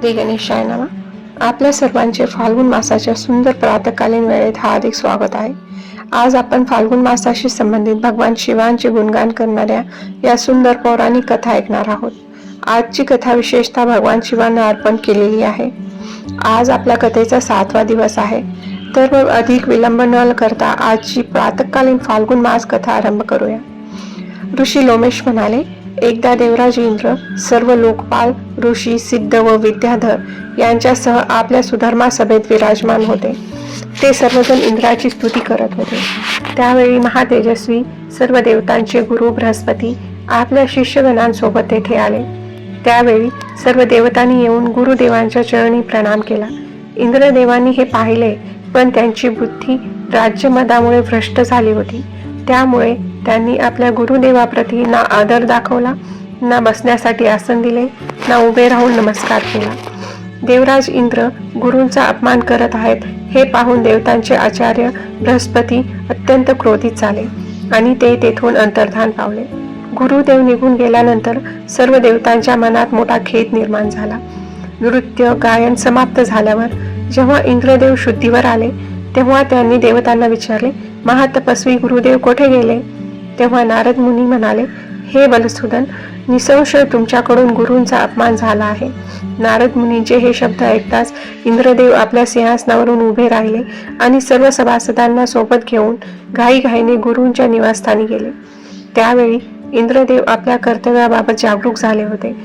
श्री गणेशाय नमः. आपल्या सर्वांचे फाल्गुन मासाच्या सुंदर प्रातःकालीन वेळेत हार्दिक स्वागत आहे. आज आपण फाल्गुन मासाशी संबंधित भगवान शिवांचे गुणगान करणाऱ्या या सुंदर पौराणिक कथा ऐकणार आहोत. आजची कथा विशेषतः भगवान शिवांना अर्पण केलेली आहे. आज आपल्या कथेचा 7वा दिवस आहे, तर मग अधिक विलंब न करता आजची प्रातःकालीन फाल्गुन मास कथा आरंभ करूया. ऋषी लोमेश म्हणाले, एकदा देवराज इंद्र सर्व लोकपाल, ऋषी, सिद्ध व विद्याधर यांच्यासह आपल्या सुधर्मा सभेत विराजमान होते. ते सर्वजण इंद्राची स्तुती करत होते. त्यावेळी महातेजस्वी सर्व देवतांचे गुरु बृहस्पती आपल्या शिष्यगणांसोबत तेथे आले. त्यावेळी सर्व देवतांनी येऊन गुरुदेवांच्या चरणी प्रणाम केला. इंद्रदेवांनी हे पाहिले, पण त्यांची बुद्धी राज्यमदामुळे भ्रष्ट झाली होती. त्यामुळे त्यांनी आपल्या गुरुदेवाप्रती ना आदर दाखवला, ना बसण्यासाठी आसन दिले, ना उभे राहून नमस्कार केला. देवराज इंद्र गुरूंचा अपमान करत आहेत हे पाहून देवतांचे आचार्य बृहस्पती अत्यंत क्रोधित झाले आणि ते तेथून अंतर्धान पावले. गुरुदेव निघून गेल्यानंतर सर्व देवतांच्या मनात मोठा खेद निर्माण झाला. नृत्य गायन समाप्त झाल्यावर जेव्हा इंद्रदेव शुद्धीवर आले, तेव्हा त्यांनी देवतांना विचारले, महातपस्वी गुरुदेव कोठे गेले? तेव्हा नारद मुनी म्हणाले, हे बलसूदन, निसंशय तुमच्याकडून गुरूंचा अपमान झाला आहे. नारद मुनींचे हे शब्द ऐकताच इंद्रदेव आपल्या सिंहासनावरून उभे राहिले आणि सर्व सभासदांना सोबत घेऊन घाईघाईने गुरूंच्या निवासस्थानी गेले. त्यावेळी इंद्रदेव आपल्या कर्तव्याबाबत जागरूक झाले होते.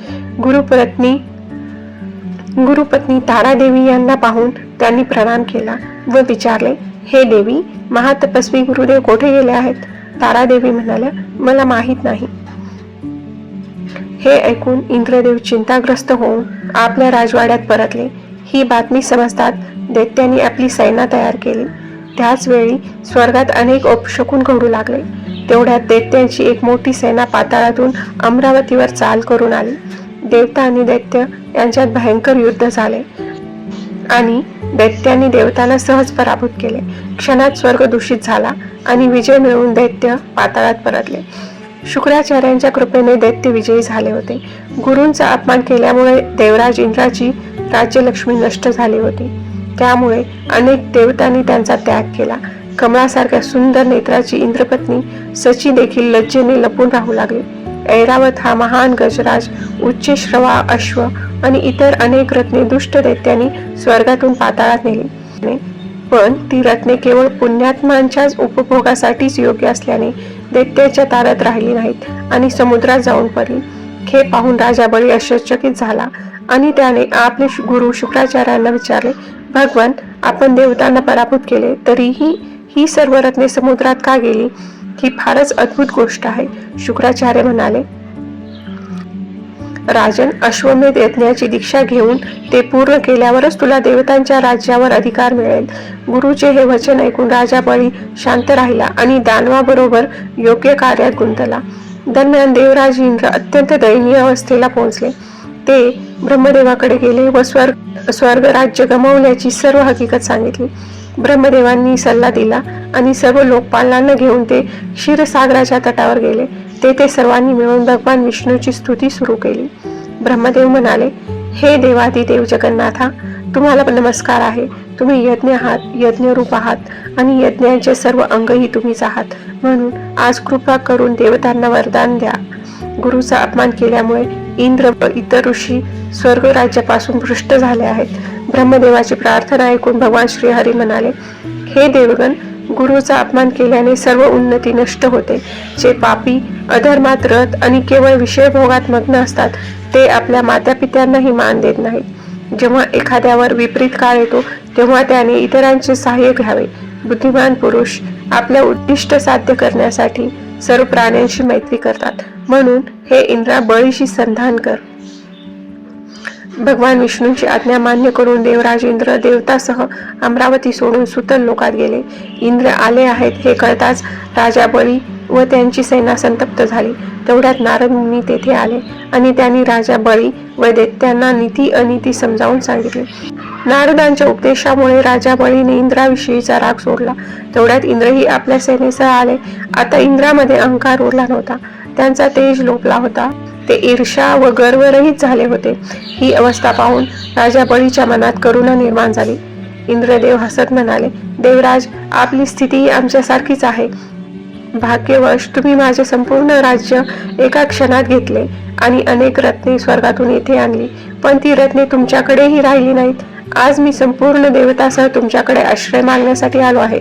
गुरुपत्नी तारादेवी यांना पाहून त्यांनी प्रणाम केला व विचारले, हे देवी, महातपस्वी गुरुदेव कोठे गेले आहेत? तारादेवी म्हणाल्या, मला माहित नाही. हे ऐकून इंद्रदेव चिंताग्रस्त होऊन आपल्या राजवाड्यात परतले. ही बातमी समजतात दैत्यांनी आपली सेना तयार केली. त्याच वेळी स्वर्गात अनेक अपशकुन घडू लागले. तेवढ्यात दैत्यांची एक मोठी सेना पाताळातून अमरावतीवर चाल करून आली. देवता आणि दैत्य यांच्यात भयंकर युद्ध झाले आणि दैत्यांनी देवतांना सहज पराभूत केले. क्षणात स्वर्ग दूषित झाला आणि विजय मिळवून दैत्य पाताळात परतले. शुक्राचार्यांच्या कृपेने दैत्य विजयी झाले होते. गुरूंचा अपमान केल्यामुळे देवराज इंद्राची राज्यलक्ष्मी नष्ट झाली होती. त्यामुळे अनेक देवतांनी त्यांचा त्याग केला. कमळासारख्या सुंदर नेत्राची इंद्रपत्नी सची देखील लज्जेने लपून राहू लागली. ऐरावत हा महान गजराज, उच्चश्रवा अश्व आणि इतर अनेक रत्ने दुष्ट दैत्यांनी स्वर्गातून पाताळात नेली. पण ती रत्ने केवळ पुण्यात्मांच्याच उपभोगासाठीच योग्य असल्याने दैत्याच्या तारात राहिली नाहीत आणि समुद्रात जाऊन पडली. हे पाहून राजा बळी आश्चर्यचकित झाला आणि त्याने आपले गुरु शुक्राचार्यांना विचारले, भगवान, आपण देवतांना पराभूत केले, तरीही ही सर्व रत्ने समुद्रात का गेली? ही फारच अद्भुत गोष्ट आहे. शुक्राचार्य म्हणाले, राजन, अश्वमेध यज्ञाची दीक्षा घेऊन ते पूर्ण केल्यावरच तुला देवतांच्या राज्यावर अधिकार मिळेल. गुरुचे हे वचन ऐकून राजा बळी शांत राहिला आणि दानवाबरोबर योग्य कार्यात गुंतला. दरम्यान देवराज इंद्र अत्यंत दयनीय अवस्थेला पोहोचले. ते ब्रह्मदेवाकडे गेले व स्वर्ग राज्य गमावल्याची सर्व हकीकत सांगितली. ब्रह्मदेवांनी सल्ला दिला आणि सर्व लोकपालांना घेऊन ते क्षीरसागराच्या तटावर गेले. तेथे सर्वांनी मिळून भगवान विष्णूची स्तुती सुरू केली. ब्रह्मदेव म्हणाले, हे देवादिदेव जगन्नाथा, तुम्हाला नमस्कार आहे. तुम्ही यज्ञ आहात, यज्ञरूप आहात आणि यज्ञांचे सर्व अंगही तुम्हीच आहात. म्हणून आज कृपा करून देवतांना वरदान द्या. गुरुचा अपमान केल्यामुळे इंद्र व इतर ऋषी स्वर्ग राज्यापासून भ्रष्ट झाले आहेत. ब्रह्मदेवाची प्रार्थना ऐकून भगवान श्रीहरी म्हणाले, हे देवगण, गुरुचा अपमान केल्याने सर्व उन्नती नष्ट होते. जे पापी, अधर्मात रत आणि केवळ विषयभोगात मग्न असतात ते आपल्या मातापित्यांनाही मान देत नाहीत. जेव्हा एखाद्यावर विपरीत काळ येतो तेव्हा त्याने इतरांचे सहाय्य घ्यावे. बुद्धिमान पुरुष आपल्या उद्दिष्ट साध्य करण्यासाठी सर्व प्राण्यांशी मैत्री करतात. म्हणून हे इंद्रा, बळीशी संधान कर. भगवान विष्णूंची आज्ञा मान्य करून देवराज इंद्र देवतासह अमरावती सोडून सुतल लोकात गेले. इंद्र आले आहेत हे कळताच राजा बळी व त्यांची सेना संतप्त झाली. तेवढ्यात नारद मुनी तेथे आले आणि त्यांनी राजा बळी व दैत्यांना नीती अनिती समजावून सांगितले. नारदांच्या उपदेशामुळे राजा बळीने इंद्राविषयीचा राग सोडला. तेवढ्यात इंद्रही आपल्या सेनेसह आले. आता इंद्रामध्ये अहंकार उरला नव्हता. त्यांचा तेज लोपला होता. ते ईर्ष्या व गर्वरहित झाले होते. ही अवस्था पाहून राजा बळीच्या मनात करुणा निर्माण झाली. इंद्रदेव हसत म्हणाले, देवराज, आपली स्थिती आमच्यासारखीच आहे. भाग्यवश तुम्ही माझे संपूर्ण राज्य एका क्षणात घेतले आणि अनेक रत्ने स्वर्गातून येथे आणली, पण ती रत्ने तुमच्याकडेही राहिली नाहीत. आज मी संपूर्ण देवतासह तुमच्याकडे आश्रय मागण्यासाठी आलो आहे.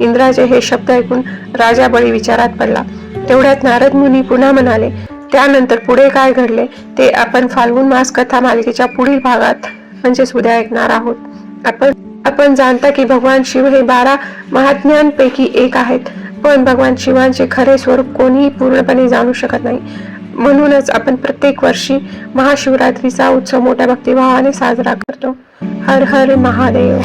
इंद्राचे हे शब्द ऐकून राजा बळी विचारात पडला. तेवढ्यात नारद मुनी पुन्हा म्हणाले, त्यानंतर पुढे काय घडले ते आपण फाल्गुन मास कथा मालिकेच्या पुढील भागात म्हणजेच उद्या ऐकणार आहोत. आपण जाणता की भगवान शिव हे 12 महात्म्यांपैकी एक आहेत, पण भगवान शिवांचे खरे स्वरूप कोणीही पूर्णपणे जाणू शकत नाही. म्हणूनच आपण प्रत्येक वर्षी महाशिवरात्रीचा उत्सव मोठ्या भक्तिभावाने साजरा करतो. हर हर महादेव.